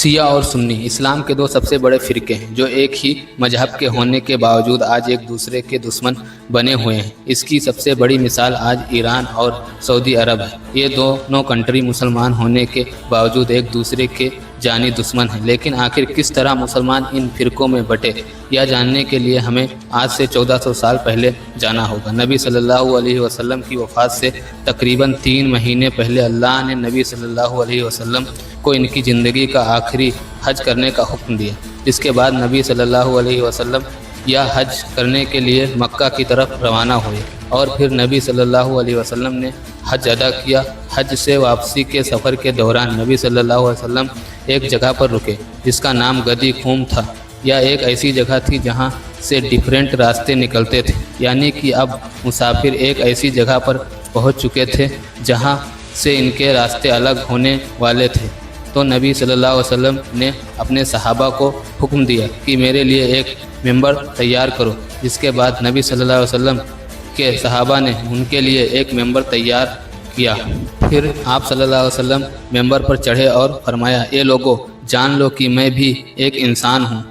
شیعہ اور سنی اسلام کے دو سب سے بڑے فرقے ہیں جو ایک ہی مذہب کے ہونے کے باوجود آج ایک دوسرے کے دشمن بنے ہوئے ہیں۔ اس کی سب سے بڑی مثال آج ایران اور سعودی عرب ہے۔ یہ دونوں کنٹری مسلمان ہونے کے باوجود ایک دوسرے کے جانی دشمن ہیں، لیکن آخر کس طرح مسلمان ان فرقوں میں بٹے یہ جاننے کے لیے ہمیں آج سے 1400 سال پہلے جانا ہوگا۔ نبی صلی اللہ علیہ وسلم کی وفات سے تقریباً 3 مہینے پہلے اللہ نے نبی صلی اللہ علیہ وسلم کو ان کی زندگی کا آخری حج کرنے کا حکم دیا، جس کے بعد نبی صلی اللہ علیہ وسلم یا حج کرنے کے لیے مکہ کی طرف روانہ ہوئے اور پھر نبی صلی اللہ علیہ وسلم نے حج ادا کیا۔ حج سے واپسی کے سفر کے دوران نبی صلی اللہ علیہ وسلم ایک جگہ پر رکے جس کا نام گدی خم تھا۔ یہ ایک ایسی جگہ تھی جہاں سے ڈیفرنٹ راستے نکلتے تھے، یعنی کہ اب مسافر ایک ایسی جگہ پر پہنچ چکے تھے جہاں سے ان کے راستے الگ ہونے والے تھے۔ تو نبی صلی اللہ علیہ وسلم نے اپنے صحابہ کو حکم دیا کہ میرے لیے ایک ممبر تیار کرو، جس کے بعد نبی صلی اللہ علیہ وسلم کے صحابہ نے ان کے لیے ایک ممبر تیار کیا۔ پھر آپ صلی اللہ علیہ وسلم ممبر پر چڑھے اور فرمایا، اے لوگو، جان لو کہ میں بھی ایک انسان ہوں۔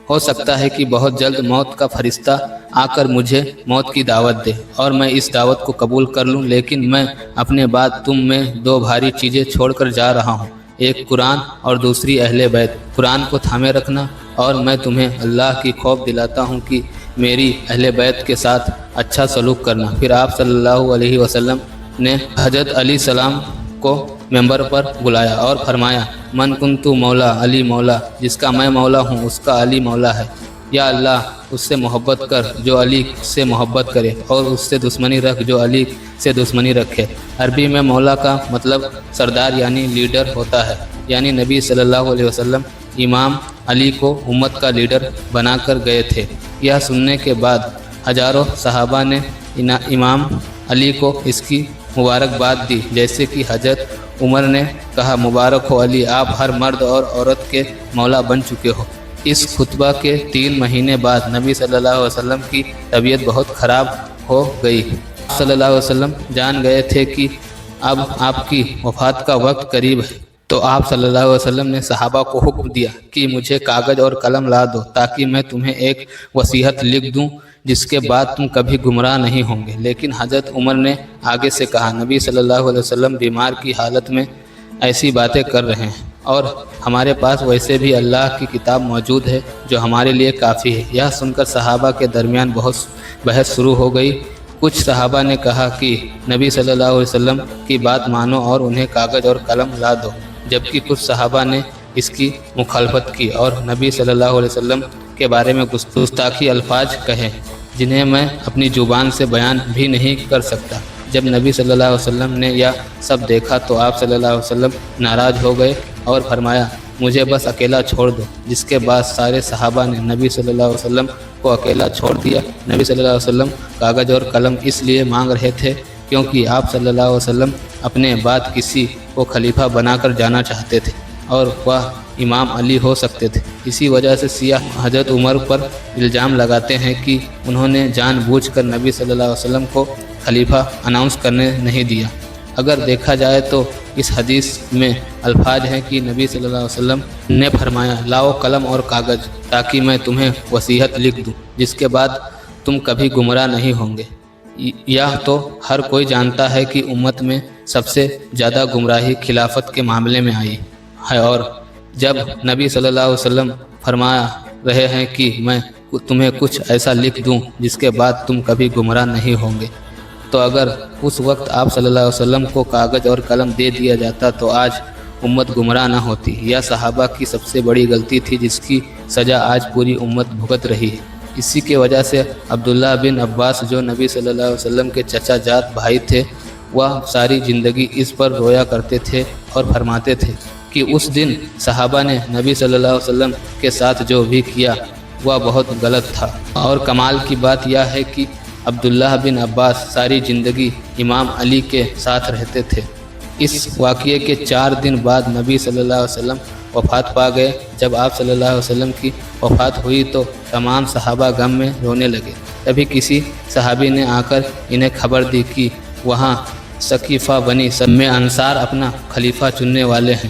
ہو سکتا ہے کہ بہت جلد موت کا فرشتہ آ کر مجھے موت کی دعوت دے اور میں اس دعوت کو قبول کر لوں، لیکن میں اپنے بعد تم میں 2 بھاری چیزیں چھوڑ کر جا رہا ہوں، ایک قرآن اور دوسری اہل بیت۔ قرآن کو تھامے رکھنا اور میں تمہیں اللہ کی خوف دلاتا ہوں کہ میری اہل بیت کے ساتھ اچھا سلوک کرنا۔ پھر آپ صلی اللہ علیہ وسلم نے حضرت علی السلام کو ممبر پر بلایا اور فرمایا، من کنتو مولا علی مولا، جس کا میں مولا ہوں اس کا علی مولا ہے۔ یا اللہ، اس سے محبت کر جو علی سے محبت کرے اور اس سے دشمنی رکھ جو علی سے دشمنی رکھے۔ عربی میں مولا کا مطلب سردار یعنی لیڈر ہوتا ہے، یعنی نبی صلی اللہ علیہ وسلم امام علی کو امت کا لیڈر بنا کر گئے تھے۔ یہ سننے کے بعد ہزاروں صحابہ نے امام علی کو اس کی مبارکباد دی، جیسے کہ حضرت عمر نے کہا، مبارک ہو علی، آپ ہر مرد اور عورت کے مولا بن چکے ہو۔ اس خطبہ کے 3 مہینے بعد نبی صلی اللہ علیہ وسلم کی طبیعت بہت خراب ہو گئی۔ صلی اللہ علیہ وسلم جان گئے تھے کہ اب آپ کی وفات کا وقت قریب ہے، تو آپ صلی اللہ علیہ وسلم نے صحابہ کو حکم دیا کہ مجھے کاغذ اور قلم لا دو تاکہ میں تمہیں ایک وصیت لکھ دوں جس کے بعد تم کبھی گمراہ نہیں ہوں گے۔ لیکن حضرت عمر نے آگے سے کہا، نبی صلی اللہ علیہ وسلم بیمار کی حالت میں ایسی باتیں کر رہے ہیں اور ہمارے پاس ویسے بھی اللہ کی کتاب موجود ہے جو ہمارے لیے کافی ہے۔ یہ سن کر صحابہ کے درمیان بہت بحث شروع ہو گئی۔ کچھ صحابہ نے کہا کہ نبی صلی اللہ علیہ وسلم کی بات مانو اور انہیں کاغذ اور قلم لا دو، جبکہ کچھ صحابہ نے اس کی مخالفت کی اور نبی صلی اللہ علیہ وسلم کے بارے میں گستاخی الفاظ کہے جنہیں میں اپنی زبان سے بیان بھی نہیں کر سکتا۔ جب نبی صلی اللہ علیہ وسلم نے یہ سب دیکھا تو آپ صلی اللہ علیہ وسلم ناراض ہو گئے اور فرمایا، مجھے بس اکیلا چھوڑ دو، جس کے بعد سارے صحابہ نے نبی صلی اللہ علیہ وسلم کو اکیلا چھوڑ دیا۔ نبی صلی اللہ علیہ وسلم کاغذ اور قلم اس لیے مانگ رہے تھے کیونکہ آپ صلی اللہ علیہ وسلم اپنے بعد کسی کو خلیفہ بنا کر جانا چاہتے تھے اور وہ امام علی ہو سکتے تھے۔ اسی وجہ سے شیعہ حضرت عمر پر الزام لگاتے ہیں کہ انہوں نے جان بوجھ کر نبی صلی اللہ علیہ وسلم کو خلیفہ اناؤنس کرنے نہیں دیا۔ اگر دیکھا جائے تو اس حدیث میں الفاظ ہیں کہ نبی صلی اللہ علیہ وسلم نے فرمایا، لاؤ قلم اور کاغذ تاکہ میں تمہیں وصیت لکھ دوں جس کے بعد تم کبھی گمراہ نہیں ہوں گے۔ یہ تو ہر کوئی جانتا ہے کہ امت میں سب سے زیادہ گمراہی خلافت کے معاملے میں آئی ہے، اور جب نبی صلی اللہ علیہ وسلم فرما رہے ہیں کہ میں تمہیں کچھ ایسا لکھ دوں جس کے بعد تم کبھی گمراہ نہیں ہوں گے، تو اگر اس وقت آپ صلی اللہ علیہ وسلم کو کاغذ اور قلم دے دیا جاتا تو آج امت گمراہ نہ ہوتی۔ یہ صحابہ کی سب سے بڑی غلطی تھی جس کی سزا آج پوری امت بھگت رہی ہے۔ اسی کی وجہ سے عبداللہ بن عباس جو نبی صلی اللہ علیہ وسلم کے چچا جات بھائی تھے، وہ ساری زندگی اس پر رویا کرتے تھے اور فرماتے تھے کہ اس دن صحابہ نے نبی صلی اللہ علیہ وسلم کے ساتھ جو بھی کیا وہ بہت غلط تھا۔ اور کمال کی بات یہ ہے کہ عبداللہ بن عباس ساری زندگی امام علی کے ساتھ رہتے تھے۔ اس واقعے کے 4 دن بعد نبی صلی اللہ علیہ وسلم وفات پا گئے۔ جب آپ صلی اللہ علیہ وسلم کی وفات ہوئی تو تمام صحابہ غم میں رونے لگے۔ تبھی کسی صحابی نے آ کر انہیں خبر دی کہ وہاں ثقیفہ بنی سب میں انصار اپنا خلیفہ چننے والے ہیں۔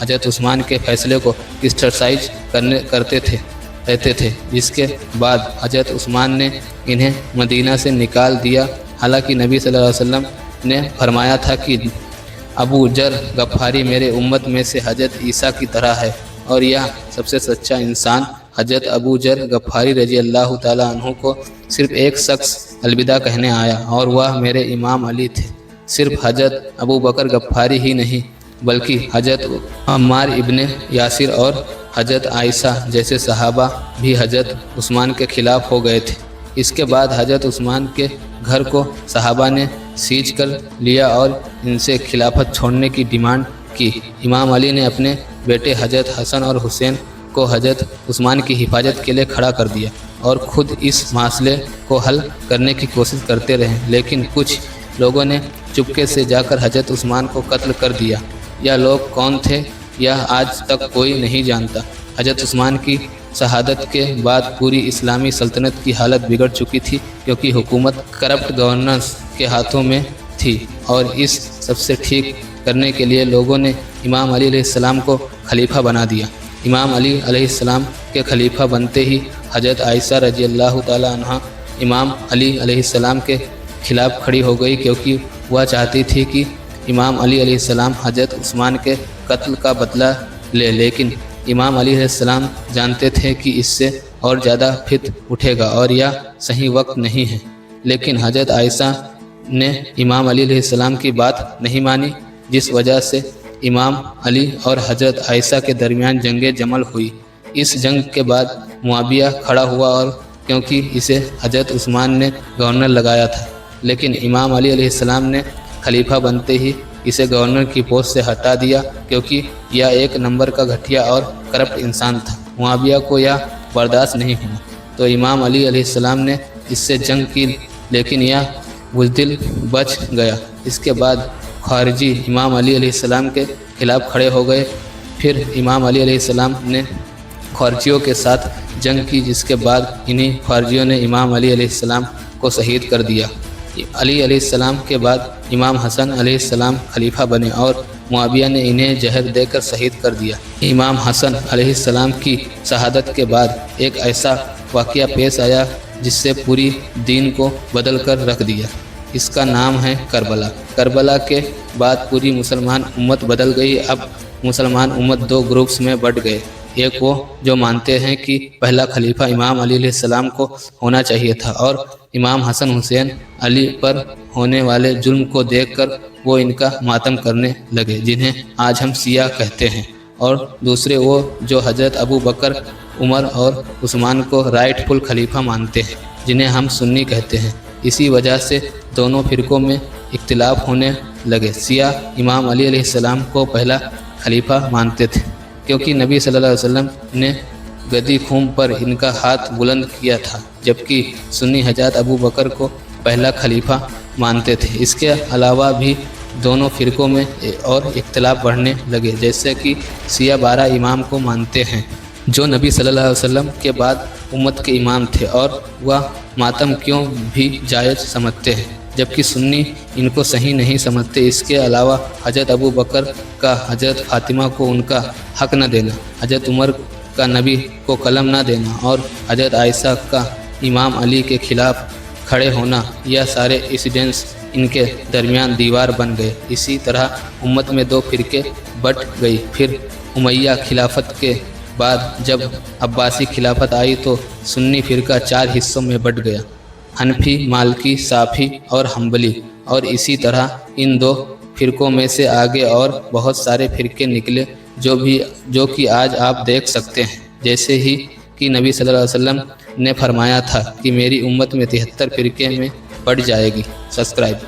حضرت عثمان کے فیصلے کو کرٹیسائز کرتے رہتے تھے، جس کے بعد حضرت عثمان نے انہیں مدینہ سے نکال دیا۔ حالانکہ نبی صلی اللہ علیہ وسلم نے فرمایا تھا کہ ابو ذر غفاری میرے امت میں سے حضرت عیسیٰ کی طرح ہے، اور یہ سب سے سچا انسان حضرت ابو ذر غفاری رضی اللہ تعالیٰ عنہ کو صرف ایک شخص الوداع کہنے آیا، اور وہ میرے امام علی تھے۔ صرف حضرت ابو بکر غفاری ہی نہیں بلکہ حضرت عمار ابن یاسر اور حضرت عائشہ جیسے صحابہ بھی حضرت عثمان کے خلاف ہو گئے تھے۔ اس کے بعد حضرت عثمان کے گھر کو صحابہ نے سیج کر لیا اور ان سے خلافت چھوڑنے کی ڈیمانڈ کی۔ امام علی نے اپنے بیٹے حضرت حسن اور حسین کو حضرت عثمان کی حفاظت کے لیے کھڑا کر دیا اور خود اس مسئلے کو حل کرنے کی کوشش کرتے رہے، لیکن کچھ لوگوں نے چپکے سے جا کر حضرت عثمان کو قتل کر دیا۔ یہ لوگ کون تھے یہ آج تک کوئی نہیں جانتا۔ حضرت عثمان کی شہادت کے بعد پوری اسلامی سلطنت کی حالت بگڑ چکی تھی، کیونکہ حکومت کرپٹ گورننس کے ہاتھوں میں تھی، اور اس سب سے ٹھیک کرنے کے لیے لوگوں نے امام علی علیہ السلام کو خلیفہ بنا دیا۔ امام علی علیہ السلام کے خلیفہ بنتے ہی حضرت عائشہ رضی اللہ تعالیٰ عنہ امام علی علیہ السلام کے خلاف کھڑی ہو گئی، کیونکہ وہ چاہتی تھی کہ امام علی علیہ السلام حضرت عثمان کے قتل کا بدلہ لے، لیکن امام علی علیہ السلام جانتے تھے کہ اس سے اور زیادہ فتن اٹھے گا اور یہ صحیح وقت نہیں ہے۔ لیکن حضرت عائشہ نے امام علی علیہ السلام کی بات نہیں مانی، جس وجہ سے امام علی اور حضرت عائشہ کے درمیان جنگ جمل ہوئی۔ اس جنگ کے بعد معاویہ کھڑا ہوا، اور کیونکہ اسے حضرت عثمان نے گورنر لگایا تھا، لیکن امام علی علیہ السلام نے خلیفہ بنتے ہی اسے گورنر کی پوسٹ سے ہٹا دیا، کیونکہ یہ ایک نمبر کا گھٹیا اور کرپٹ انسان تھا۔ معاویہ کو یہ برداشت نہیں ہوا تو امام علی علیہ السلام نے اس سے جنگ کی، لیکن یہ بزدل بچ گیا۔ اس کے بعد خارجی امام علی علیہ السلام کے خلاف کھڑے ہو گئے۔ پھر امام علی علیہ السلام نے خارجیوں کے ساتھ جنگ کی، جس کے بعد انہی خارجیوں نے امام علی علیہ السلام کو شہید کر دیا۔ علی علیہ السلام کے بعد امام حسن علیہ السلام خلیفہ بنے، اور معاویہ نے انہیں زہر دے کر شہید کر دیا۔ امام حسن علیہ السلام کی شہادت کے بعد ایک ایسا واقعہ پیش آیا جس سے پوری دین کو بدل کر رکھ دیا۔ اس کا نام ہے کربلا۔ کربلا کے بعد پوری مسلمان امت بدل گئی۔ اب مسلمان امت دو گروپس میں بٹ گئے۔ ایک وہ جو مانتے ہیں کہ پہلا خلیفہ امام علی علیہ السلام کو ہونا چاہیے تھا، اور امام حسن حسین علی پر ہونے والے ظلم کو دیکھ کر وہ ان کا ماتم کرنے لگے، جنہیں آج ہم شیعہ کہتے ہیں۔ اور دوسرے وہ جو حضرت ابو بکر، عمر اور عثمان کو رائٹ فل خلیفہ مانتے ہیں، جنہیں ہم سنی کہتے ہیں۔ اسی وجہ سے دونوں فرقوں میں اختلاف ہونے لگے۔ شیعہ امام علی علیہ السلام کو پہلا خلیفہ مانتے تھے، کیونکہ نبی صلی اللہ علیہ وسلم نے گدی خون پر ان کا ہاتھ بلند کیا تھا، جبکہ سنی حضرت ابو بکر کو پہلا خلیفہ مانتے تھے۔ اس کے علاوہ بھی دونوں فرقوں میں اور اختلاف بڑھنے لگے، جیسے کہ شیعہ 12 امام کو مانتے ہیں، جو نبی صلی اللہ علیہ وسلم کے بعد امت کے امام تھے، اور وہ ماتم کیوں بھی جائز سمجھتے ہیں، جبکہ سنی ان کو صحیح نہیں سمجھتے۔ اس کے علاوہ حضرت ابو بکر کا حضرت فاطمہ کو ان کا حق نہ دینا، حضرت عمر کا نبی کو قلم نہ دینا، اور حضرت عائشہ کا امام علی کے خلاف کھڑے ہونا، یہ سارے انسیڈنٹس ان کے درمیان دیوار بن گئے۔ اسی طرح امت میں دو فرقے بٹ گئی۔ پھر امیہ خلافت کے بعد جب عباسی خلافت آئی تو سنی فرقہ 4 حصوں میں بٹ گیا: حنفی، مالکی، شافعی اور حنبلی۔ اور اسی طرح ان دو فرقوں میں سے آگے اور بہت سارے فرقے نکلے، جو کہ آج آپ دیکھ سکتے ہیں، جیسے ہی کہ نبی صلی اللہ علیہ وسلم نے فرمایا تھا کہ میری امت میں 73 فرقے میں بٹ جائے گی۔ سبسکرائب